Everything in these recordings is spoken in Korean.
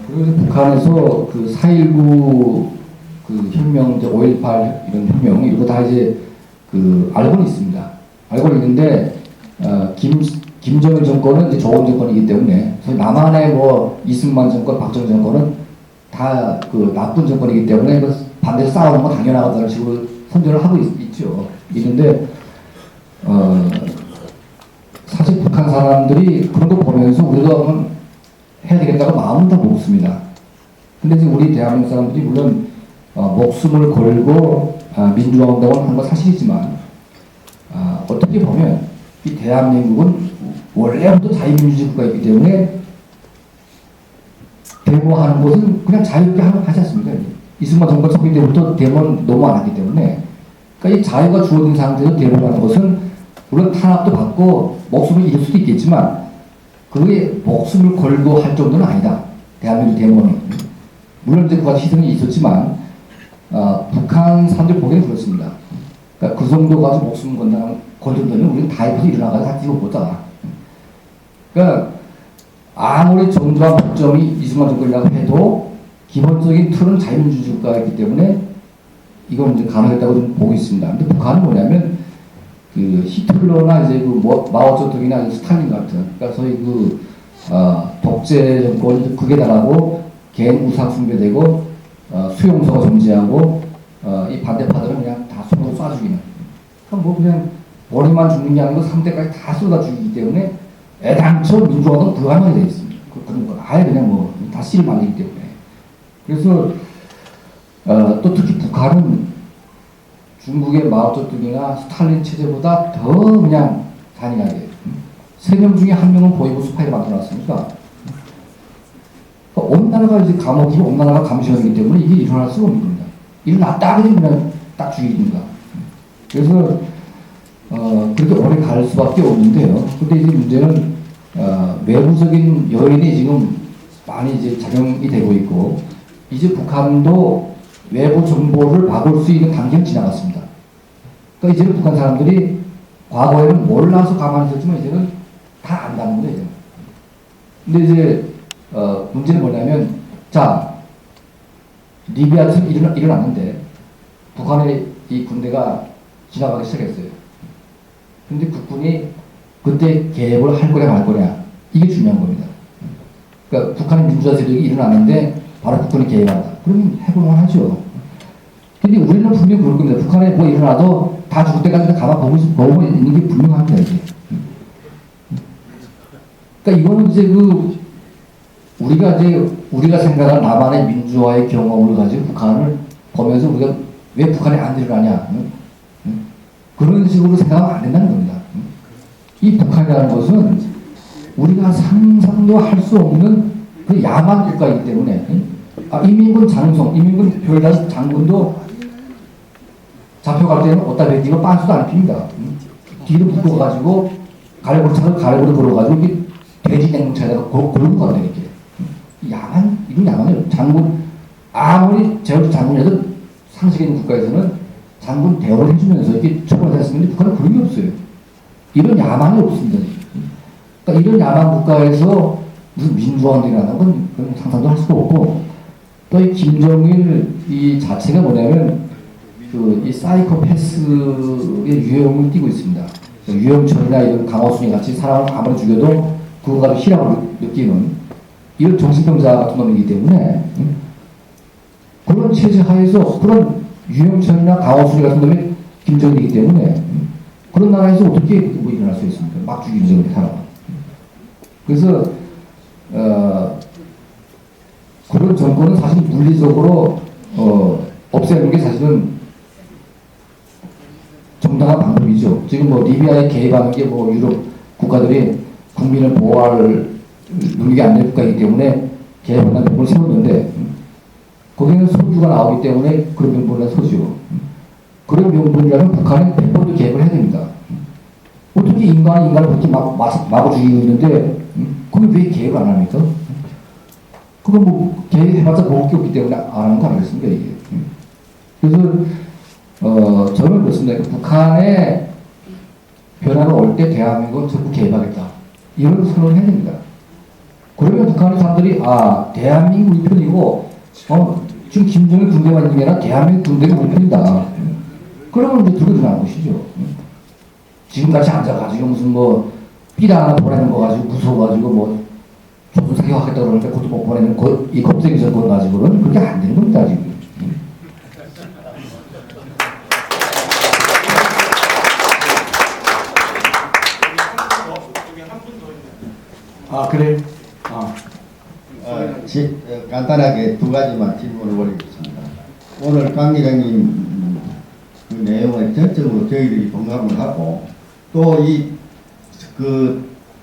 그래서 북한에서 그 4.19 그 혁명, 이제 5.18 이런 혁명, 이거 다 이제 그 알고는 있습니다. 알고는 있는데, 김정일 정권은 이제 좋은 정권이기 때문에, 소위 남한의 뭐 이승만 정권, 박정희 정권은 다 그 나쁜 정권이기 때문에 반대로 싸우는 건 당연하다는 식으로 선전을 하고 있죠. 있는데, 사실 북한 사람들이 그런 거 보면서 우리도 한번 해야 되겠다고 마음은 다 먹습니다. 근데 이제 우리 대한민국 사람들이 물론 목숨을 걸고 민주화운동을 한 건 사실이지만 어떻게 보면 이 대한민국은 원래부터 자유민주주의 국가이기 때문에 데모하는 것은 그냥 자유롭게 하지 않습니까? 이승만 정권 섭리 때부터 데모는 너무 안 하기 때문에, 그러니까 이 자유가 주어진 상태에서 데모하는 것은 물론 탄압도 받고 목숨을 잃을 수도 있겠지만 그게 목숨을 걸고 할 정도는 아니다. 대한민국 데모는. 물론 이제 그가 희생이 있었지만 북한 사람들 보기에는 그렇습니다. 그러니까 그 정도 가서 목숨 건다는 정도면 우리는 다 입어서 일어나가서 다 뛰어보자. 그러니까 아무리 정부와 법정이 이승만 정권이라고 해도 기본적인 틀은 자유민주주의 국가이기 때문에 이건 이제 가능했다고 좀 보고 있습니다. 근데 북한은 뭐냐면 그 히틀러나 이제 그 마오쩌둥이나 스탈린 같은, 그러니까 소위 그 독재 정권이 극에 달하고 개인 우상 숭배되고 수용소가 존재하고 이 반대파들은 그냥 다 손으로 쏴 죽이는. 그럼 뭐 그냥 머리만 죽는 게 아니고 상대까지 다 쏟아 죽이기 때문에 애당초 민주화는 불가능하게 되어 있습니다. 그런 거 아예 그냥 뭐 다 씨를 말리기 때문에. 그래서 또 특히 북한은 중국의 마오쩌둥이나 스탈린 체제보다 더 그냥 잔인하게 3명 중에 1명은 보이고 스파이를 만들어놨으니까 온 나라가 이제 감옥이고 온 나라가 감시원이기 때문에 이게 일어날 수가 없는 겁니다. 일어났다 그러면 딱 죽이니까. 그래서 그렇게 오래 갈 수밖에 없는데요. 근데 이제 문제는 외부적인 요인이 지금 많이 이제 작용이 되고 있고, 이제 북한도 외부 정보를 막을 수 있는 단계는 지나갔습니다. 그러니까 이제는 북한 사람들이 과거에는 몰라서 가만히 있었지만 이제는 다 안다는 거죠. 근데 이제 문제는 뭐냐면, 자, 리비아에서 일어났는데 북한의 이 군대가 지나가기 시작했어요. 근데 국군이 그때 개입을 할 거냐 말 거냐, 이게 중요한 겁니다. 그러니까 북한의 민주화 세력이 일어났는데 바로 국군이 개입한다. 그러면 해볼만 하죠. 근데 우리는 분명히 그럴 겁니다. 북한에 뭐 일어나도 다 죽을 때까지 가만 보고 있는 게 분명합니다, 이게. 그러니까 이거는 이제 우리가 생각하는 남한의 민주화의 경험을 가지고 북한을 보면서 우리가 왜 북한에 안 일어나냐, 그런 식으로 생각하면 안 된다는 겁니다. 이 북한이라는 것은 우리가 상상도 할 수 없는 그 야만 국가이기 때문에, 이민군 장성, 이민군 별단 장군도 잡혀갈 때는 어디다 뱉기고 빤수도 안 핍니다. 뒤로 묶어가지고 가래고리 걸어가지고 이렇게 돼지 냉동차에다가 걸고 간다, 이렇게. 이건 야만이에요. 장군, 아무리 제어도 장군이라도 상식에 있는 국가에서는 장군 대우를 해주면서 이렇게 처벌을 했으면 북한은 그런 게 없어요. 이런 야만이 없습니다. 그러니까 이런 야만 국가에서 무슨 민주화운동이라는 건 그런 상상도 할 수가 없고, 또 이 김정일 이 자체가 뭐냐면 이 사이코패스의 유형을 띠고 있습니다. 유영철이나 이런 강호순이 같이 사람을 아무리 죽여도 그거가 희락을 느끼는 이런 정신병자 같은 놈이기 때문에, 그런 체제 하에서 그런 유영철이나 강호순이 같은 놈이 김정일이기 때문에 그런 나라에서 어떻게 뭐 일어날 수 있습니까? 막 죽이는 사람. 그래서 그런 정권은 사실 물리적으로 없애는 게 사실은 정당한 방법이죠. 지금 뭐 리비아에 개입하는 게 뭐 유럽 국가들이 국민을 보호할 능력이 안 될 국가이기 때문에 개입한다는 명분을 세웠는데, 거기는 소주가 나오기 때문에 그런 명분을 서지요. 그런 명분이라면 북한은 100번도 개입을 해야 됩니다. 어떻게 인간을 그렇게 마구 죽이고 있는데 그게 왜 개입을 안 합니까? 그건 뭐 개입해봤자 먹을 게 없기 때문에 안 하는 거 아니겠습니까, 이게. 그래서 저는 그렇습니다. 북한의 변화가 올 때 대한민국은 전부 개입하겠다, 이런 선언을 해야 됩니다. 그러면 북한의 사람들이 아 대한민국 우리 편이고 지금 김정일 군대만 있는 게 아니라 대한민국 군대가 우리 편이다. 그러면 이제 들고 들어가는 것이죠. 지금같이 앉아가지고 무슨 뭐 삐라 하나 보내는 거 가지고 무서워가지고 뭐 조선 사격하겠다 그러는데 그것도 못 보내는 이 겁쟁이 정권 가지고는 그게 안 되는 겁니다 지금. 아 그래. 간단하게 두 가지만 질문을 올리겠습니다. 오늘 강 기자님 그 내용을 전적으로 저희들이 공감을 하고 또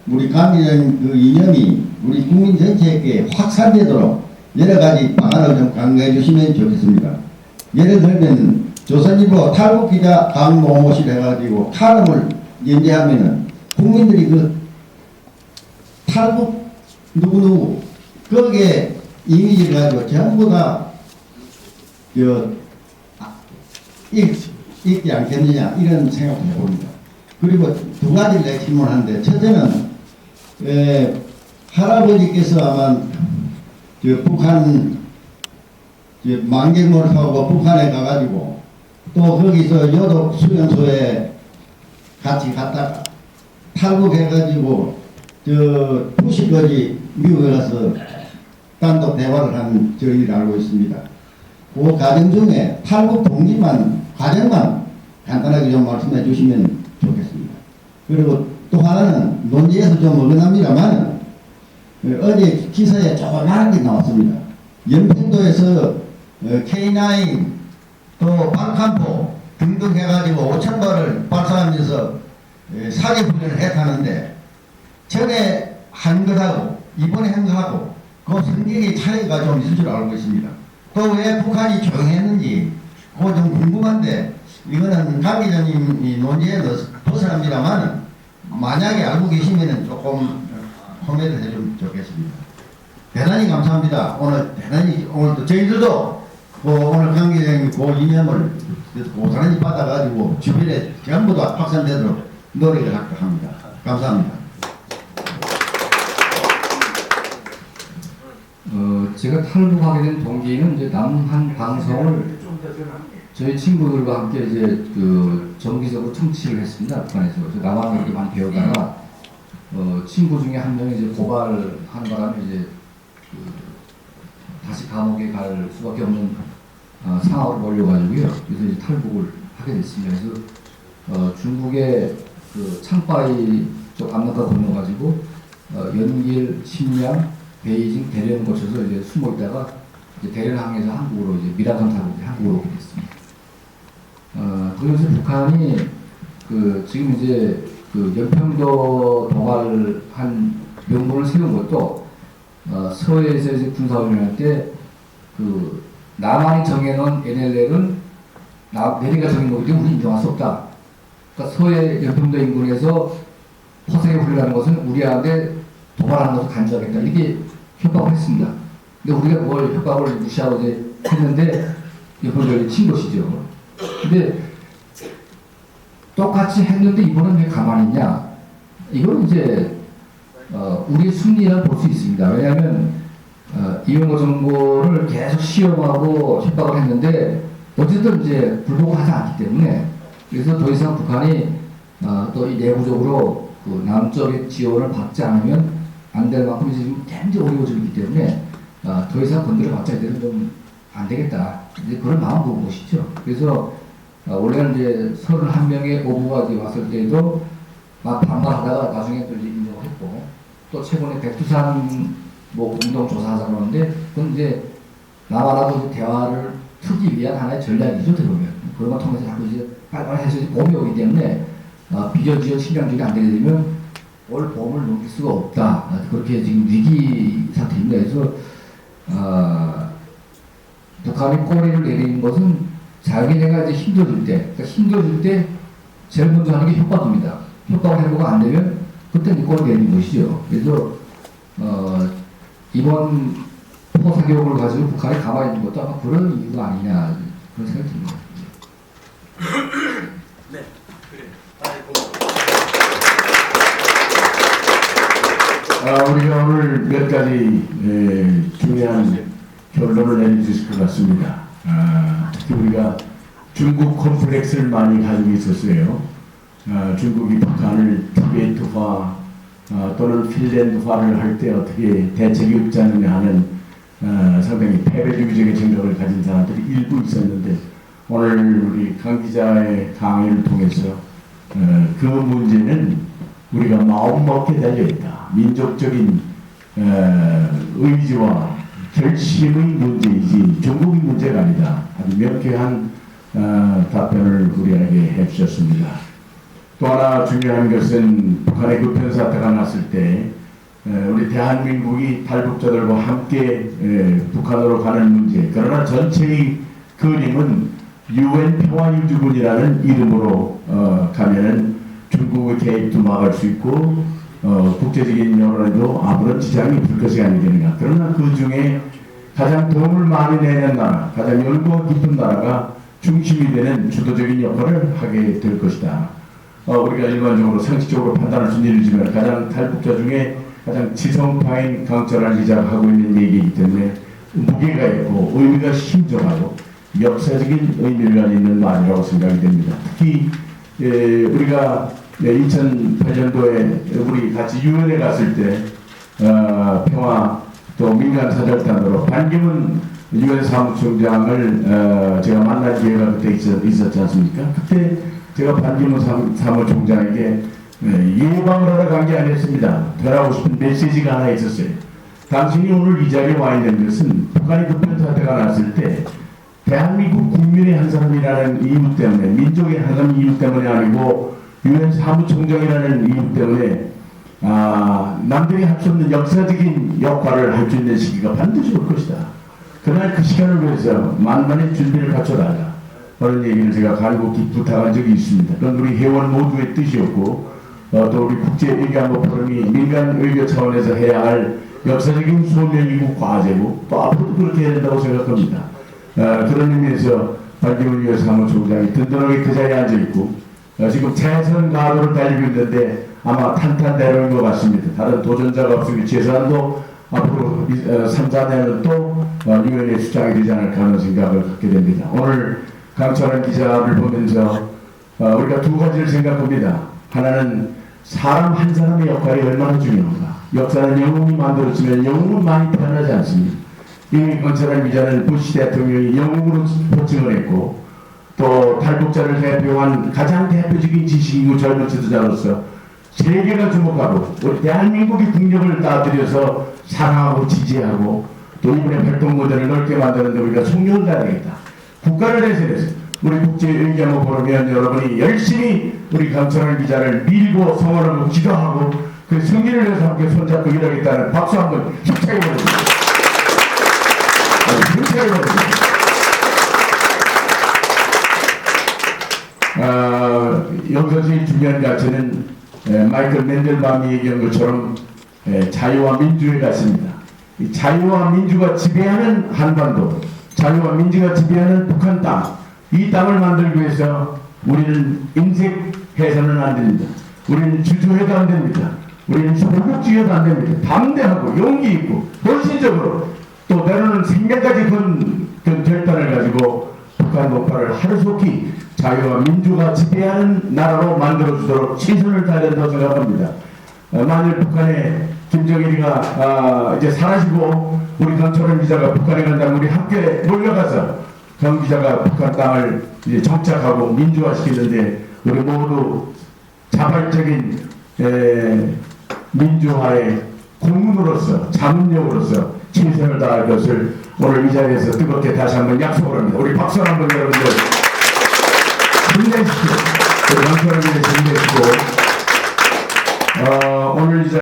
우리 강 기자님 그 이념이 우리 국민 전체에게 확산되도록 여러 가지 방안을 좀 강구해 주시면 좋겠습니다. 예를 들면 조선일보 탈북 기자 강모모실 해가지고 칼럼을 연재하면은 국민들이 그 탈북 누구누구 거기에 이미지를 가지고 전부 다 읽지 않겠느냐 이런 생각을 해봅니다. 그리고 두 가지를 내가 질문하는데 첫째는 할아버지께서 아마 북한 만경을 타고 북한에 가가지고 또 거기서 여독 수련소에 같이 갔다가 탈북해가지고 푸시까지 미국에 가서 단독 대화를 한 저희를 알고 있습니다. 그 과정 중에 탈북 동기만 과정만 간단하게 좀 말씀해 주시면 좋겠습니다. 그리고 또 하나는 논지에서 좀 어긋납니다만 어제 기사에 조그맣게 나왔습니다. 연평도에서 K9 또 박한포 등등 해가지고 5,000발을 발사하면서 사기 훈련을 했다는데 전에 한 것하고 이번에 한 것하고 그 성격의 차이가 좀 있을 줄 알고 있습니다. 또 왜 북한이 조용했는지 그거 좀 궁금한데 이거는 강 기자님이 논지에 벗어납니다만 만약에 알고 계시면 조금 코멘트 해주면 좋겠습니다. 대단히 감사합니다. 오늘도 저희들도 오늘 강 기자님이 그 이념을 고스란히 받아가지고 주변에 전부 다 확산되도록 노력을 합니다. 감사합니다. 제가 탈북하게 된 동기는 이제 남한 방송을 저희 친구들과 함께 이제 그 정기적으로 청취를 했습니다. 북한에서. 그래서 남한을 이렇게 많이 배우다가 친구 중에 한 명이 이제 고발한 바람에 이제 다시 감옥에 갈 수밖에 없는 상황으로 몰려가지고요. 그래서 이제 탈북을 하게 됐습니다. 그래서 중국의 그 창파이 쪽 압록강 건너가지고 연길, 심양, 베이징, 대련을 거쳐서 이제 숨어 있다가 이제 대련항에서 한국으로 이제 미라선 타고 한국으로 오게 됐습니다. 그래서 북한이 지금 이제 연평도 도발한 명분을 세운 것도 서해에서 이제 군사훈련할 때 남한이 정해놓은 NLL은 내리가 정한 거기 때문에 우리 인정할 수 없다. 그러니까 서해 연평도 인근에서 포세게 훈련하는 것은 우리한테 도발하는 것을 간주하겠다. 이렇게 협박을 했습니다. 근데 우리가 그걸 협박을 무시하고 이제 했는데 연평도에 친 것이죠. 근데 똑같이 했는데 이번엔 왜 가만히 있냐? 이건 이제 우리의 승리라고 볼 수 있습니다. 왜냐하면 이명박 정부를 계속 시험하고 협박을 했는데 어쨌든 이제 불복을 하지 않기 때문에 그래서 더 이상 북한이 또 이 내부적으로 남쪽의 지원을 받지 않으면 안 될 만큼 이제 지금 굉장히 어려워지고 있기 때문에 더 이상 건드려 봤자 이제는 좀 안 되겠다. 이제 그런 마음 보고 보시죠. 그래서 원래는 이제 31명의 오부가 이제 왔을 때도 막 반발하다가 나중에 또 이제 인정을 했고 또 최근에 백두산 뭐 공동 조사하자 그러는데 그건 이제 남한하고 이제 대화를 트기 위한 하나의 전략이죠. 어떻게 보면 그런 걸 통해서 자꾸 이제 빨리빨리 해서 이제 봄이 오기 때문에 비저지어 실명적이 안 되게 되면 올 봄을 넘길 수가 없다. 그렇게 지금 위기 상태입니다. 그래서 북한이 꼬리를 내리는 것은 자기네가 이제 힘들어질 때, 그러니까 힘들어질 때 제일 먼저 하는 게 협박입니다. 협박을 해보고 안 되면 그때 이제 꼬리 내리는 것이죠. 그래서 이번 포사격을 가지고 북한이 가만히 있는 것도 아마 그런 이유가 아니냐 그런 생각이 듭니다. 네, 그래. 우리가 오늘 몇 가지 중요한 결론을 내릴 수 있을 것 같습니다. 특히 우리가 중국 콤플렉스를 많이 가지고 있었어요. 중국이 북한을 티베트화 또는 핀란드화를 할 때 어떻게 대책이 없지 않느냐 하는 상당히 패배주의적인 생각을 가진 사람들이 일부 있었는데 오늘 우리 강 기자의 강의를 통해서 그 문제는 우리가 마음먹게 달려있다. 민족적인 의지와 결심의 문제이지 중국의 문제가 아니다. 아주 명쾌한 답변을 우리에게 해주셨습니다. 또 하나 중요한 것은 북한의 급변 사태가 났을 때 우리 대한민국이 탈북자들과 함께 북한으로 가는 문제, 그러나 전체의 그림은 UN 평화유지군이라는 이름으로 가면은 중국의 개입도 막을 수 있고 국제적인 여론에도 아무런 지장이 없을 것이 아니겠는가. 그러나 그 중에 가장 돈을 많이 내는 나라, 가장 열과 깊은 나라가 중심이 되는 주도적인 역할을 하게 될 것이다. 우리가 일반적으로 상식적으로 판단할 수는 일이지만 가장 탈북자 중에 가장 지성파인 강철한 기자가 하고 있는 얘기이기 때문에 무게가 있고 의미가 심정하고 역사적인 의미를 가지는 말이라고 생각이 됩니다. 특히 우리가 2008년도에 우리 같이 유엔에 갔을 때 평화 또 민간 사절단으로 반기문 유엔 사무총장을 제가 만날 기회가 그때 있었지 않습니까? 그때 제가 반기문 사무총장에게 예방을 하러 간 게 아니었습니다. 전하고 싶은 메시지가 하나 있었어요. 당신이 오늘 이 자리에 와 있는 것은 북한의 급변 사태가 났을 때 대한민국 국민의 한 사람이라는 이유 때문에, 민족의 한 사람 이유 때문에 아니고 유엔 사무총장이라는 이유 때문에 남들이 할 수 없는 역사적인 역할을 할 수 있는 시기가 반드시 올 것이다. 그날 그 시간을 위해서 만반의 준비를 갖춰달라. 그런 얘기를 제가 간곡히 부탁한 적이 있습니다. 그건 우리 회원 모두의 뜻이었고 또 우리 국제외교안보 포럼이 민간 외교 차원에서 해야 할 역사적인 소명이고 과제고 또 앞으로도 그렇게 해야 된다고 생각합니다. 그런 의미에서 반기문 유엔 사무총장이 든든하게 그 자리에 앉아있고 지금 최선 가도를 달리고 있는데 아마 탄탄대로인 것 같습니다. 다른 도전자가 없으니 최소한도 앞으로 3, 4년은 또 유엔의 수장이 되지 않을까 하는 생각을 갖게 됩니다. 오늘 강철한 기자를 보면서 우리가 두 가지를 생각합니다. 하나는 사람 한 사람의 역할이 얼마나 중요한가. 역사는 영웅이 만들었으면 영웅은 많이 태어나지 않습니다. 이미 강철한 기자는 부시 대통령이 영웅으로 호칭을 했고 또 탈북자를 대표한 가장 대표적인 지식인이고 젊은 지도자로서 세계가 주목하고 우리 대한민국의 국력을 따들여서 사랑하고 지지하고 또 이번에 활동 모델을 넓게 만드는데 우리가 총력을 다해야 되겠다. 국가를 대신해서 우리 국제외교안보 포럼은 여러분이 열심히 우리 강철한 기자를 밀고 성원하고 기도하고 그 승리를 위해서 함께 손잡고 일하겠다는 박수 한번 힘차게 보내주세요. 힘차게 보내주세요. 여기서 제일 중요한 가치는 마이클 맨델밤이 얘기한 것처럼 자유와 민주의 가치입니다. 자유와 민주가 지배하는 한반도, 자유와 민주가 지배하는 북한 땅, 이 땅을 만들기 위해서 우리는 인색해서는 안 됩니다. 우리는 주저해도 안 됩니다. 우리는 조국주의해도 안 됩니다. 담대하고 용기 있고 헌신적으로 또 때로는 생명까지 건 결단을 가지고 북한 동파를 하루속히 자유와 민주가 지배하는 나라로 만들어주도록 최선을 다해야 된다고 생각합니다. 만일 북한에 김정일이가 이제 사라지고 우리 강철한 기자가 북한에 간다면 우리 함께 몰려가서 강 기자가 북한 땅을 이제 정착하고 민주화시키는데 우리 모두 자발적인 민주화의 공문으로서 자문력으로서 최선을 다할 것을 오늘 이 자리에서 뜨겁게 다시 한번 약속을 합니다. 우리 박수 한번 여러분들 힘내십시오. 강철한 기자 힘내시고 오늘 이 자리